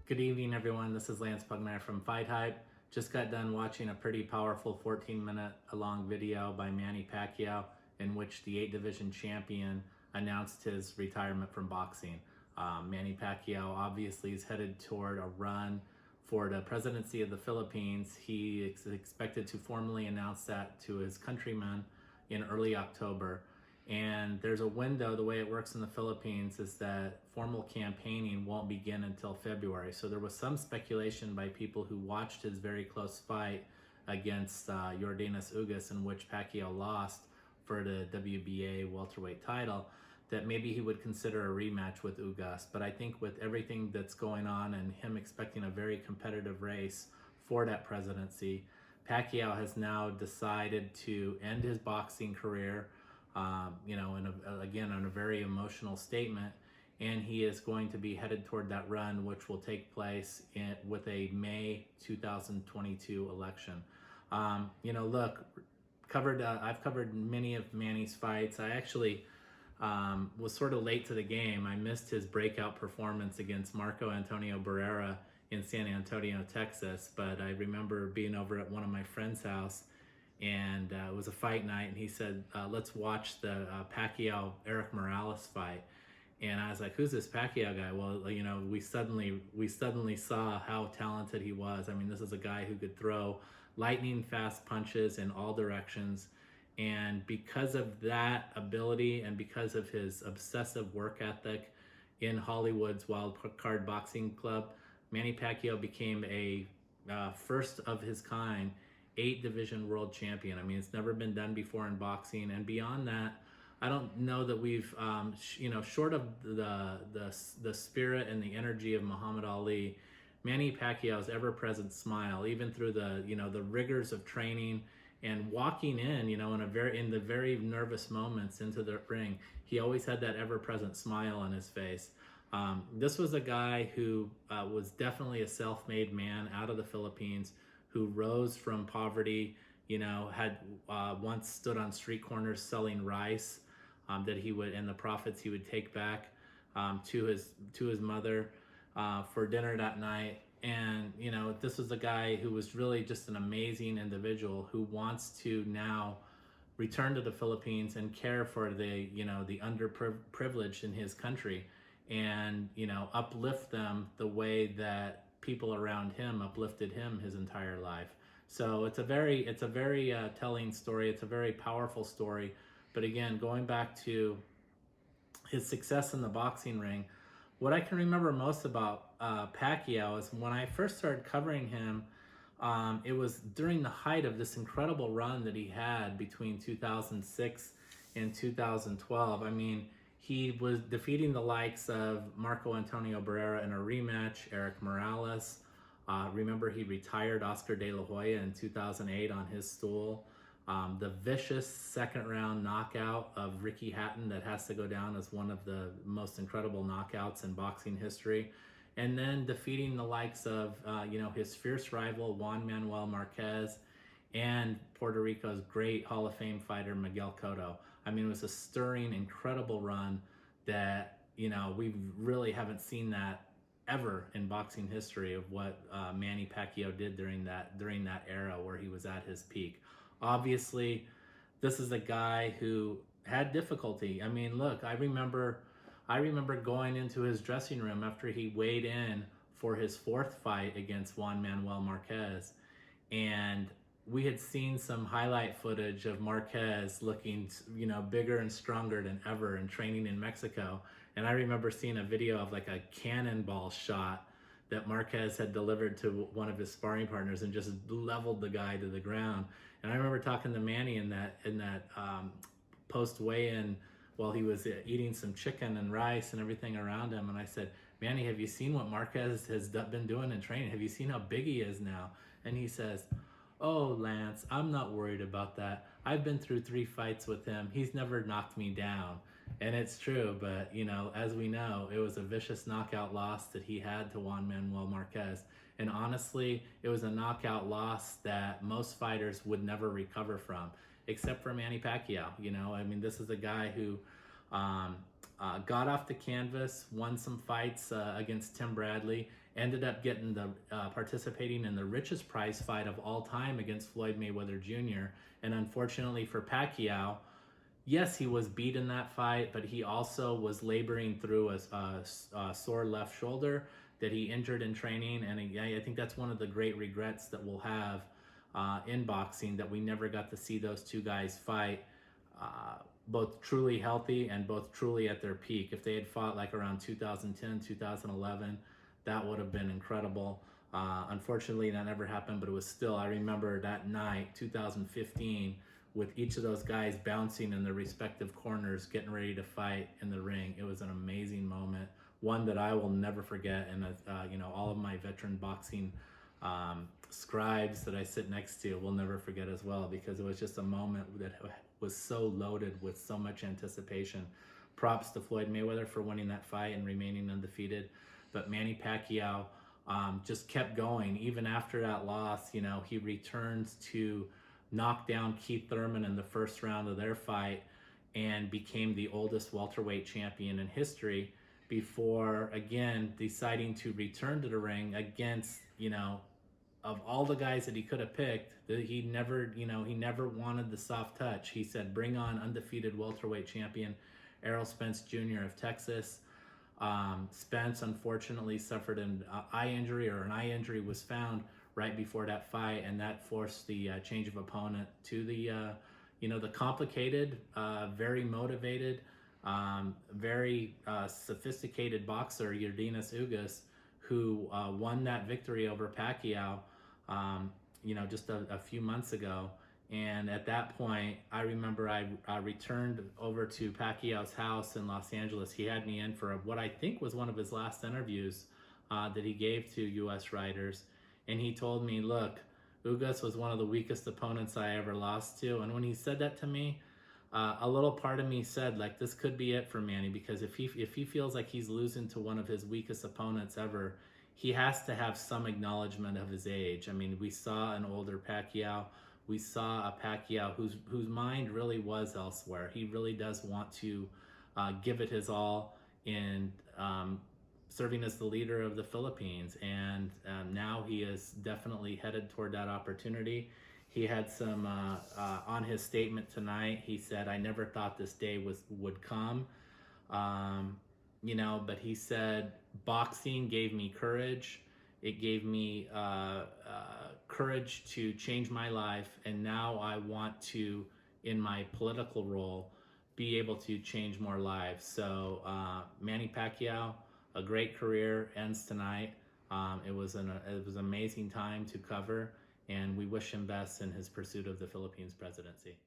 Good evening, everyone. This is Lance Pugmire from FightHype. Just got done watching a pretty powerful 14-minute long video by Manny Pacquiao in which the 8 division champion announced his retirement from boxing. Manny Pacquiao obviously is headed toward a run for the presidency of the Philippines. He is expected to formally announce that to his countrymen in early October. And there's a window. The way it works in the Philippines is that formal campaigning won't begin until February. So there was some speculation by people who watched his very close fight against Yordenis Ugas, in which Pacquiao lost for the WBA welterweight title, that maybe he would consider a rematch with Ugas. But I think with everything that's going on and him expecting a very competitive race for that presidency, Pacquiao has now decided to end his boxing career, again, on a very emotional statement, and he is going to be headed toward that run, which will take place with a May 2022 election. Look, I've covered many of Manny's fights. I actually was sort of late to the game. I missed his breakout performance against Marco Antonio Barrera in San Antonio, Texas, but I remember being over at one of my friend's house, and it was a fight night, and he said, let's watch the Pacquiao-Eric Morales fight. And I was like, who's this Pacquiao guy? Well, we suddenly saw how talented he was. I mean, this is a guy who could throw lightning fast punches in all directions. And because of that ability and because of his obsessive work ethic in Hollywood's Wild Card Boxing Club, Manny Pacquiao became a first of his kind 8 division world champion. I mean, it's never been done before in boxing. And beyond that, I don't know that we've, short of the spirit and the energy of Muhammad Ali, Manny Pacquiao's ever-present smile, even through the rigors of training and walking in, in the very nervous moments into the ring, he always had that ever-present smile on his face. This was a guy who was definitely a self-made man out of the Philippines, who rose from poverty, had once stood on street corners selling rice that he would, and the profits he would take back to his mother for dinner that night. And this was a guy who was really just an amazing individual who wants to now return to the Philippines and care for the underprivileged in his country, and uplift them the way that people around him uplifted him his entire life. So it's a very telling story. It's a very powerful story. But again, going back to his success in the boxing ring, what I can remember most about Pacquiao is when I first started covering him, it was during the height of this incredible run that he had between 2006 and 2012. I mean, he was defeating the likes of Marco Antonio Barrera in a rematch, Eric Morales. Remember, he retired Oscar De La Hoya in 2008 on his stool. The vicious second-round knockout of Ricky Hatton that has to go down as one of the most incredible knockouts in boxing history. And then defeating the likes of, his fierce rival, Juan Manuel Marquez, and Puerto Rico's great Hall of Fame fighter, Miguel Cotto. I mean, it was a stirring, incredible run that, we really haven't seen that ever in boxing history of what Manny Pacquiao did during that era where he was at his peak. Obviously, this is a guy who had difficulty. I mean, look, I remember going into his dressing room after he weighed in for his 4th fight against Juan Manuel Marquez, and we had seen some highlight footage of Marquez looking, bigger and stronger than ever and training in Mexico. And I remember seeing a video of like a cannonball shot that Marquez had delivered to one of his sparring partners and just leveled the guy to the ground. And I remember talking to Manny in that post weigh-in while he was eating some chicken and rice and everything around him. And I said, Manny, have you seen what Marquez has been doing in training? Have you seen how big he is now? And he says, oh, Lance, I'm not worried about that. I've been through 3 fights with him. He's never knocked me down. And it's true, but as we know, it was a vicious knockout loss that he had to Juan Manuel Marquez. And honestly, it was a knockout loss that most fighters would never recover from, except for Manny Pacquiao. I mean, this is a guy who got off the canvas, won some fights against Tim Bradley, ended up getting the participating in the richest prize fight of all time against Floyd Mayweather Jr. And unfortunately for Pacquiao, yes, he was beat in that fight, but he also was laboring through a sore left shoulder that he injured in training. And I think that's one of the great regrets that we'll have in boxing, that we never got to see those two guys fight both truly healthy and both truly at their peak. If they had fought like around 2010, 2011, that would have been incredible. Unfortunately, that never happened, but it was still, I remember that night, 2015, with each of those guys bouncing in their respective corners, getting ready to fight in the ring. It was an amazing moment, one that I will never forget. And all of my veteran boxing scribes that I sit next to will never forget as well, because it was just a moment that was so loaded with so much anticipation. Props to Floyd Mayweather for winning that fight and remaining undefeated, but Manny Pacquiao just kept going. Even after that loss, he returns to knock down Keith Thurman in the first round of their fight and became the oldest welterweight champion in history, before again deciding to return to the ring against, of all the guys that he could have picked, he never wanted the soft touch. He said, bring on undefeated welterweight champion Errol Spence Jr. of Texas. Spence unfortunately suffered an eye injury, or an eye injury was found right before that fight, and that forced the change of opponent to the complicated, very motivated, very sophisticated boxer Yordenis Ugas, who won that victory over Pacquiao, just a few months ago. And at that point, I remember I returned over to Pacquiao's house in Los Angeles. He had me in for what I think was one of his last interviews that he gave to U.S. writers. And he told me, look, Ugas was one of the weakest opponents I ever lost to. And when he said that to me, a little part of me said, like, this could be it for Manny, because if he feels like he's losing to one of his weakest opponents ever, he has to have some acknowledgement of his age. I mean, we saw an older Pacquiao. We saw a Pacquiao whose mind really was elsewhere. He really does want to give it his all in serving as the leader of the Philippines. And now he is definitely headed toward that opportunity. He had some, on his statement tonight, he said, I never thought this day would come. But he said, boxing gave me courage. It gave me courage to change my life. And now I want to, in my political role, be able to change more lives. So Manny Pacquiao, a great career ends tonight. It was an amazing time to cover, and we wish him best in his pursuit of the Philippines presidency.